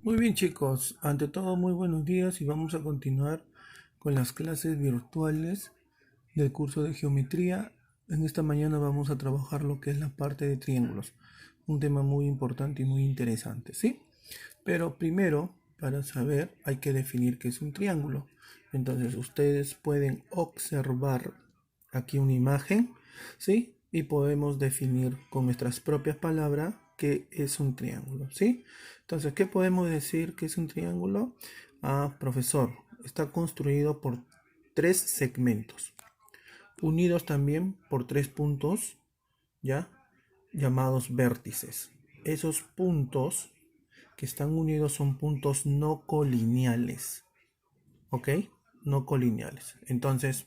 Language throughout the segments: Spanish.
Muy bien chicos, ante todo muy buenos días y vamos a continuar con las clases virtuales del curso de geometría. En esta mañana vamos a trabajar lo que es la parte de triángulos, un tema muy importante y muy interesante, ¿sí? Pero primero, para saber, hay que definir qué es un triángulo. Entonces ustedes pueden observar aquí una imagen, ¿sí? Y podemos definir con nuestras propias palabras qué es un triángulo, ¿sí? Entonces, ¿qué podemos decir que es un triángulo? Ah, profesor, está construido por tres segmentos, unidos también por tres puntos, ¿ya? Llamados vértices. Esos puntos que están unidos son puntos no colineales, ¿ok? No colineales. Entonces,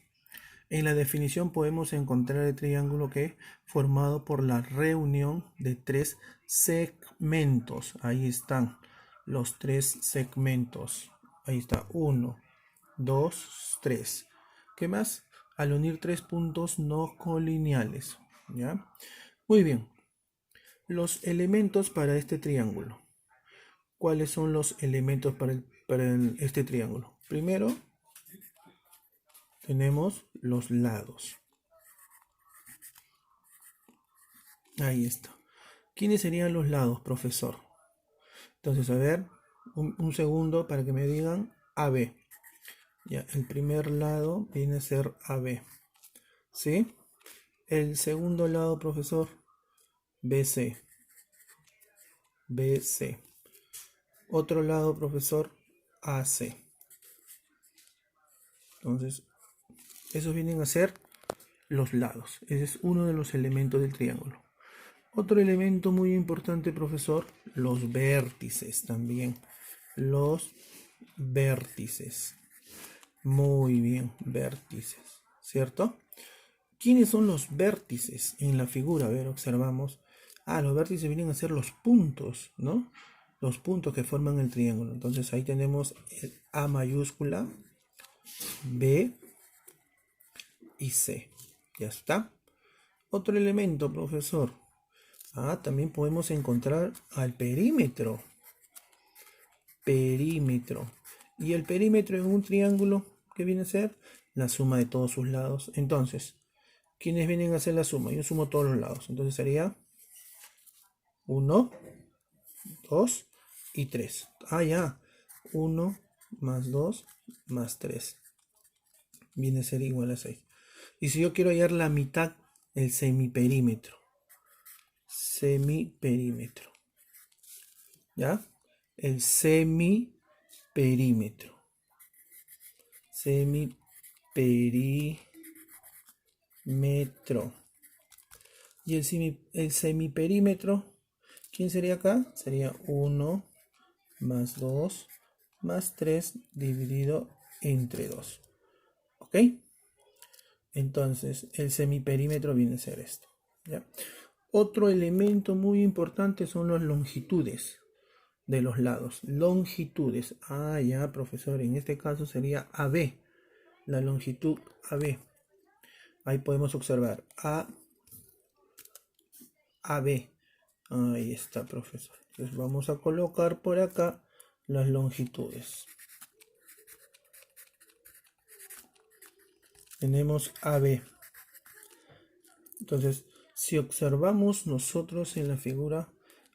en la definición podemos encontrar el triángulo que es formado por la reunión de tres segmentos. Ahí están los tres segmentos. Ahí está, uno, dos, tres. ¿Qué más? Al unir tres puntos no colineales. ¿Ya? Muy bien. Los elementos para este triángulo. ¿Cuáles son los elementos para este triángulo? Primero, tenemos los lados. Ahí está. ¿Quiénes serían los lados, profesor? Entonces, a ver, un segundo para que me digan AB. Ya, el primer lado viene a ser AB. ¿Sí? El segundo lado, profesor, BC. BC. Otro lado, profesor, AC. Entonces, esos vienen a ser los lados. Ese es uno de los elementos del triángulo. Otro elemento muy importante, profesor, los vértices también. Los vértices. Muy bien, vértices, ¿cierto? ¿Quiénes son los vértices en la figura? A ver, observamos. Ah, los vértices vienen a ser los puntos, ¿no? Los puntos que forman el triángulo. Entonces ahí tenemos el A mayúscula, B y C. Ya está. Otro elemento, profesor. Ah, también podemos encontrar al perímetro. Perímetro. Y el perímetro en un triángulo, ¿qué viene a ser? La suma de todos sus lados. Entonces, ¿quiénes vienen a hacer la suma? Yo sumo todos los lados. Entonces sería 1, 2 y 3. Ah, ya. 1 más 2 más 3. Viene a ser igual a 6. Y si yo quiero hallar la mitad, el semiperímetro. Semiperímetro. ¿Ya? El semiperímetro. Semiperímetro. Y el semiperímetro, ¿quién sería acá? Sería 1 más 2 más 3 dividido entre 2. ¿Ok? Entonces, el semiperímetro viene a ser esto. ¿Ya? Otro elemento muy importante son las longitudes de los lados. Longitudes. Ah, ya, profesor. En este caso sería AB. La longitud AB. Ahí podemos observar AB. Ahí está, profesor. Entonces vamos a colocar por acá las longitudes. Tenemos AB. Entonces, si observamos nosotros en la figura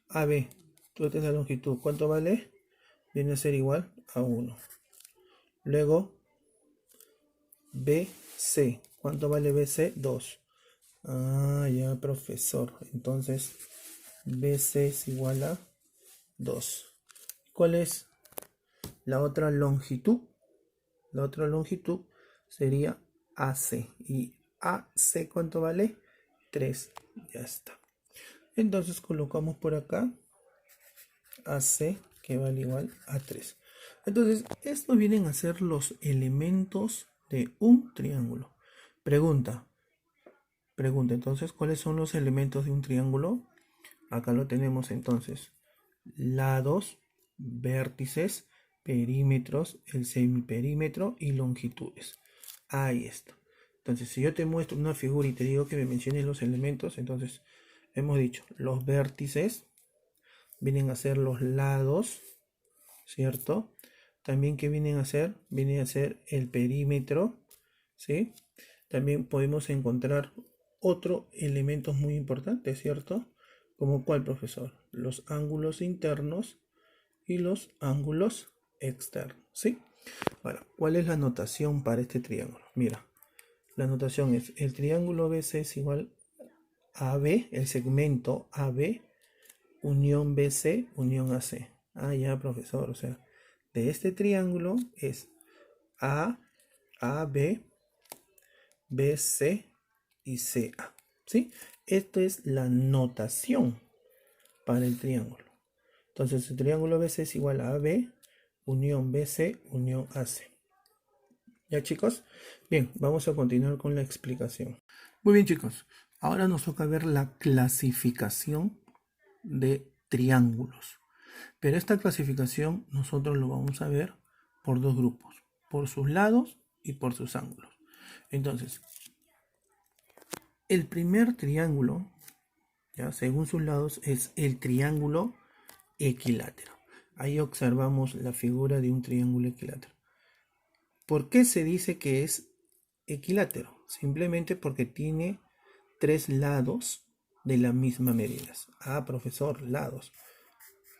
AB, tú esta es la longitud, ¿cuánto vale? Viene a ser igual a 1. Luego, BC, ¿cuánto vale BC? 2. Ah, ya, profesor. Entonces, BC es igual a 2. ¿Cuál es la otra longitud? La otra longitud sería AC. ¿Y AC cuánto vale? 3. Ya está. Entonces colocamos por acá AC que vale igual a 3. Entonces, estos vienen a ser los elementos de un triángulo. Pregunta. Pregunta, entonces, ¿cuáles son los elementos de un triángulo? Acá lo tenemos entonces. Lados, vértices, perímetros, el semiperímetro y longitudes. Ahí está. Entonces, si yo te muestro una figura y te digo que me menciones los elementos, entonces hemos dicho, los vértices vienen a ser los lados, ¿cierto? También, ¿qué vienen a ser? Viene a ser el perímetro, ¿sí? También podemos encontrar otro elemento muy importante, ¿cierto? ¿Como cuál, profesor? Los ángulos internos y los ángulos externos, ¿sí? Ahora, ¿cuál es la notación para este triángulo? Mira, la notación es el triángulo BC es igual a AB, el segmento AB, unión BC, unión AC. Ah, ya, profesor, o sea, de este triángulo es A, AB, BC y CA, ¿sí? Esto es la notación para el triángulo. Entonces, el triángulo BC es igual a AB, unión BC, unión AC. ¿Ya, chicos? Bien, vamos a continuar con la explicación. Muy bien, chicos. Ahora nos toca ver la clasificación de triángulos. Pero esta clasificación nosotros lo vamos a ver por dos grupos, por sus lados y por sus ángulos. Entonces, el primer triángulo, ya según sus lados, es el triángulo equilátero. Ahí observamos la figura de un triángulo equilátero. ¿Por qué se dice que es equilátero? Simplemente porque tiene tres lados de la misma medida. Ah, profesor, lados.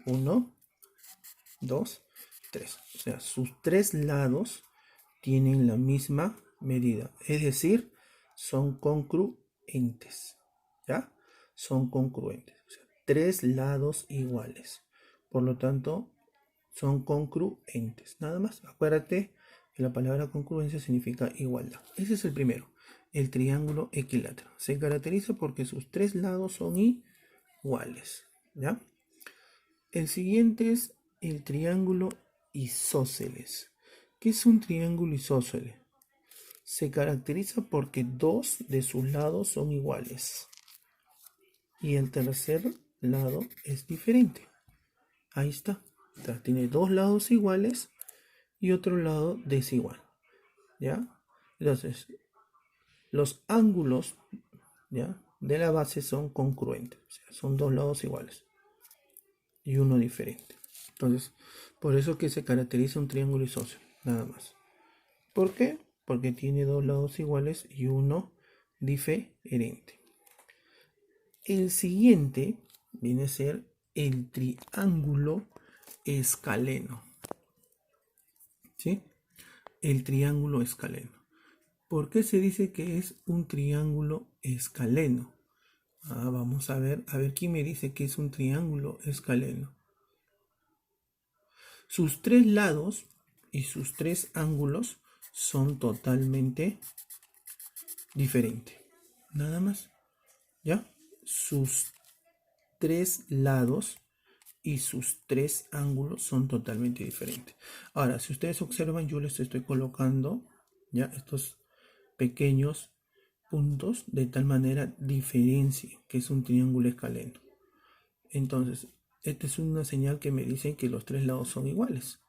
1, 2, 3. O sea, sus tres lados tienen la misma medida. Es decir, son congruentes. ¿Ya? Son congruentes. O sea, tres lados iguales. Por lo tanto, son congruentes. Nada más. Acuérdate que la palabra congruencia significa igualdad. Ese es el primero. El triángulo equilátero. Se caracteriza porque sus tres lados son iguales. ¿Ya? El siguiente es el triángulo isósceles. ¿Qué es un triángulo isósceles? Se caracteriza porque dos de sus lados son iguales y el tercer lado es diferente. Ahí está. O sea, tiene dos lados iguales y otro lado desigual. ¿Ya? Entonces, los ángulos, ¿ya?, de la base son congruentes. O sea, son dos lados iguales y uno diferente. Entonces, por eso que se caracteriza un triángulo isósceles, nada más. ¿Por qué? Porque tiene dos lados iguales y uno diferente. El siguiente viene a ser el triángulo escaleno. ¿Sí? El triángulo escaleno. ¿Por qué se dice que es un triángulo escaleno? Vamos a ver quién me dice que es un triángulo escaleno. Sus tres lados y sus tres ángulos son totalmente diferentes. Nada más. ¿Ya? Sus tres lados y sus tres ángulos son totalmente diferentes. Ahora, si ustedes observan, yo les estoy colocando ya estos pequeños puntos de tal manera diferencia que es un triángulo escaleno. Entonces, esta es una señal que me dice que los tres lados son iguales.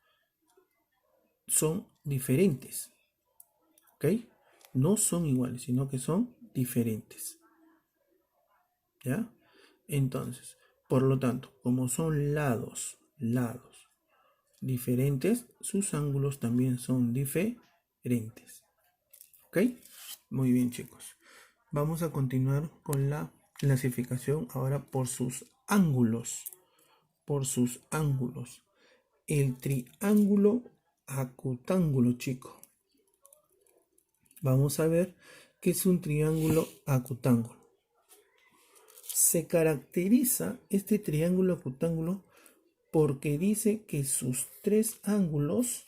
Son diferentes. ¿Ok? No son iguales, sino que son diferentes. ¿Ya? Entonces, por lo tanto, como son lados diferentes, sus ángulos también son diferentes. ¿Ok? Muy bien, chicos. Vamos a continuar con la clasificación ahora por sus ángulos. Por sus ángulos. El triángulo acutángulo, chicos. Vamos a ver qué es un triángulo acutángulo. Se caracteriza este triángulo acutángulo porque dice que sus tres ángulos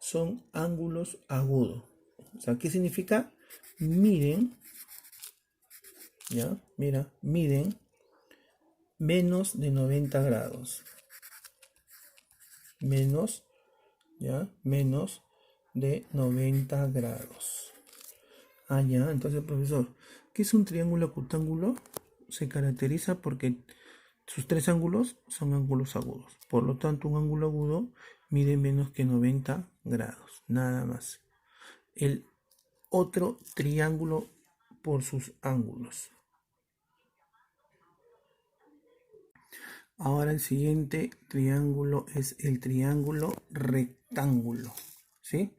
son ángulos agudos. O sea, ¿qué significa? Miden, ¿ya? Mira, miden menos de 90 grados. Menos, ¿ya? Menos de 90 grados. Ya, entonces, profesor, ¿qué es un triángulo acutángulo? Se caracteriza porque sus tres ángulos son ángulos agudos. Por lo tanto, un ángulo agudo mide menos que 90 grados. Nada más. El otro triángulo por sus ángulos. Ahora el siguiente triángulo es el triángulo rectángulo, ¿sí?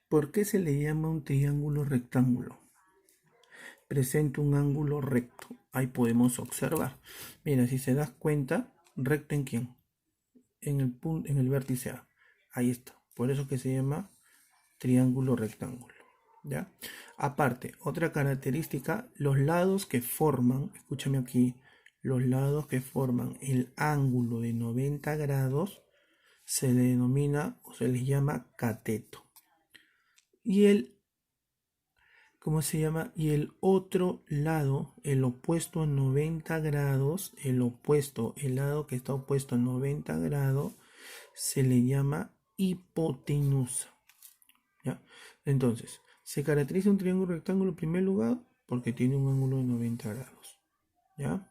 ¿Por qué se le llama un triángulo rectángulo? Presenta un ángulo recto. Ahí podemos observar. Mira, si se das cuenta, ¿recto en quién? En el punto, en el vértice A. Ahí está. Por eso que se llama triángulo rectángulo. ¿Ya? Aparte, otra característica, los lados que forman, escúchame aquí, los lados que forman el ángulo de 90 grados se le denomina o se les llama cateto. Y el, ¿cómo se llama? Y el otro lado, el opuesto a 90 grados, el opuesto, el lado que está opuesto a 90 grados, se le llama hipotenusa. ¿Ya? Entonces, se caracteriza un triángulo rectángulo en primer lugar porque tiene un ángulo de 90 grados. ¿Ya?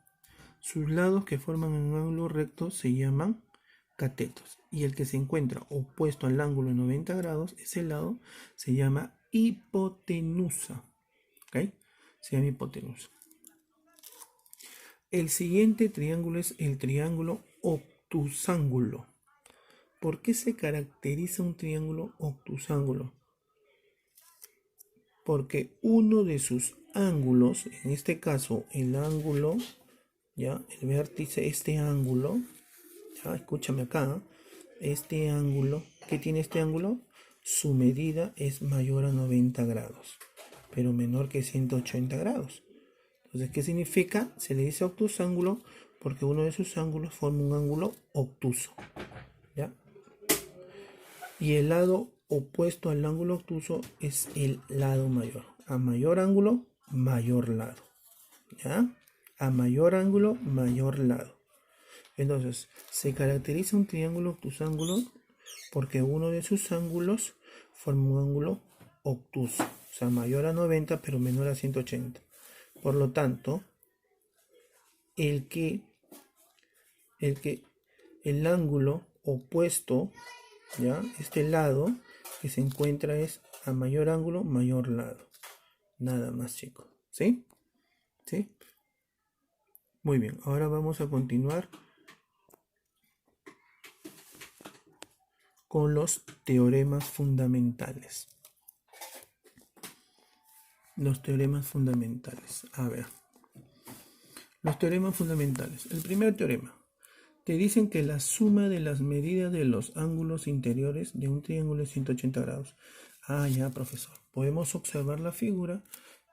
Sus lados que forman un ángulo recto se llaman catetos. Y el que se encuentra opuesto al ángulo de 90 grados, ese lado se llama hipotenusa. ¿Ok? Se llama hipotenusa. El siguiente triángulo es el triángulo obtusángulo. ¿Por qué se caracteriza un triángulo obtusángulo? Porque uno de sus ángulos, en este caso el ángulo, ya, el vértice, este ángulo, ya, escúchame acá, este ángulo, ¿qué tiene este ángulo? Su medida es mayor a 90 grados, pero menor que 180 grados. Entonces, ¿qué significa? Se le dice obtusángulo porque uno de sus ángulos forma un ángulo obtuso, ¿ya? Y el lado opuesto al ángulo obtuso es el lado mayor. A mayor ángulo, mayor lado. ¿Ya? A mayor ángulo, mayor lado. Entonces, se caracteriza un triángulo obtusángulo porque uno de sus ángulos forma un ángulo obtuso. O sea, mayor a 90 pero menor a 180. Por lo tanto, el ángulo opuesto, ¿ya? Este lado que se encuentra es a mayor ángulo, mayor lado. Nada más, chicos. ¿Sí? ¿Sí? Muy bien. Ahora vamos a continuar con los teoremas fundamentales. Los teoremas fundamentales. A ver. Los teoremas fundamentales. El primer teorema. Te dicen que la suma de las medidas de los ángulos interiores de un triángulo es 180 grados. Ah, ya, profesor. Podemos observar la figura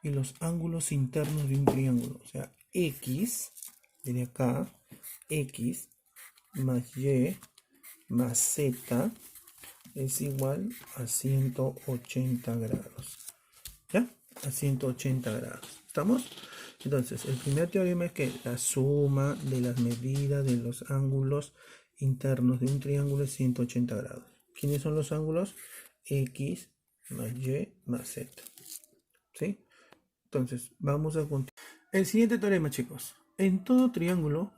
y los ángulos internos de un triángulo. O sea, X, de acá, X más Y más Z es igual a 180 grados. ¿Ya? A 180 grados. ¿Estamos? Entonces, el primer teorema es que la suma de las medidas de los ángulos internos de un triángulo es 180 grados. ¿Quiénes son los ángulos? X más Y más Z. ¿Sí? Entonces, vamos a continuar. El siguiente teorema, chicos. En todo triángulo,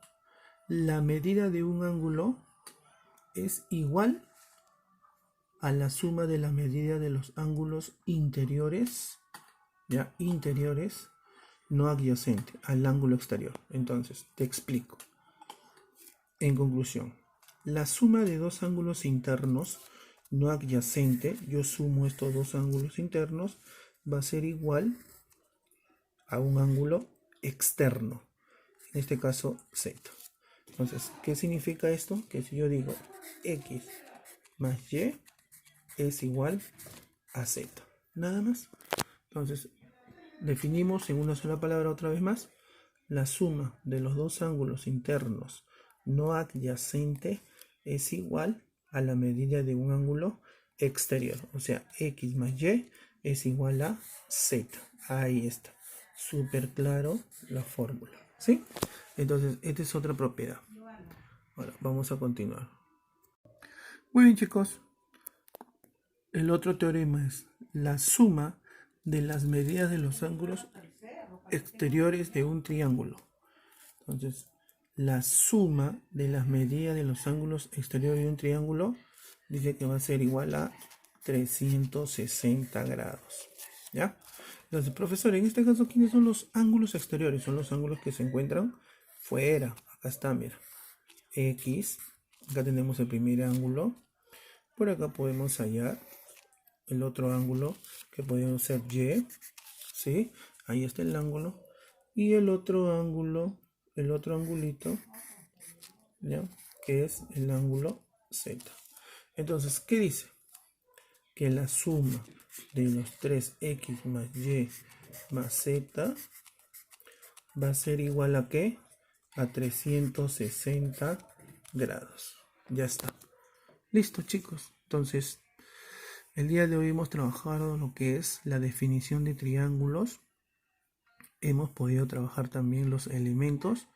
la medida de un ángulo es igual a la suma de la medida de los ángulos interiores, ya, interiores, no adyacente al ángulo exterior. Entonces, te explico. En conclusión, la suma de dos ángulos internos no adyacente, yo sumo estos dos ángulos internos, va a ser igual a un ángulo externo, en este caso Z. Entonces, ¿qué significa esto? Que si yo digo X más Y es igual a Z. Nada más. Entonces, definimos en una sola palabra otra vez más. La suma de los dos ángulos internos no adyacente es igual a la medida de un ángulo exterior. O sea, X más Y es igual a Z. Ahí está. Súper claro la fórmula. ¿Sí? Entonces, esta es otra propiedad. Ahora, vamos a continuar. Muy bien, chicos. El otro teorema es la suma de las medidas de los ángulos exteriores de un triángulo. Entonces, la suma de las medidas de los ángulos exteriores de un triángulo dice que va a ser igual a 360 grados. ¿Ya? Entonces, profesor, en este caso, ¿quiénes son los ángulos exteriores? Son los ángulos que se encuentran fuera, acá está, mira, X, acá tenemos el primer ángulo, por acá podemos hallar el otro ángulo que podría ser Y, ¿sí? Ahí está el ángulo, y el otro ángulo, el otro angulito, ¿ya? Que es el ángulo Z. Entonces, ¿qué dice? Que la suma de los 3x más y más z va a ser igual a ¿qué? A 360 grados. Ya está. Listo, chicos. Entonces, el día de hoy hemos trabajado lo que es la definición de triángulos. Hemos podido trabajar también los elementos,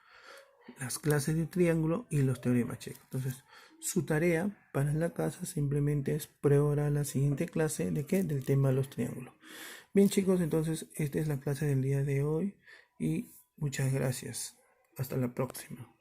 las clases de triángulo y los teoremas checos. Entonces, su tarea para la casa simplemente es prueba la siguiente clase de qué? Del tema de los triángulos. Bien, chicos, entonces esta es la clase del día de hoy y muchas gracias. Hasta la próxima.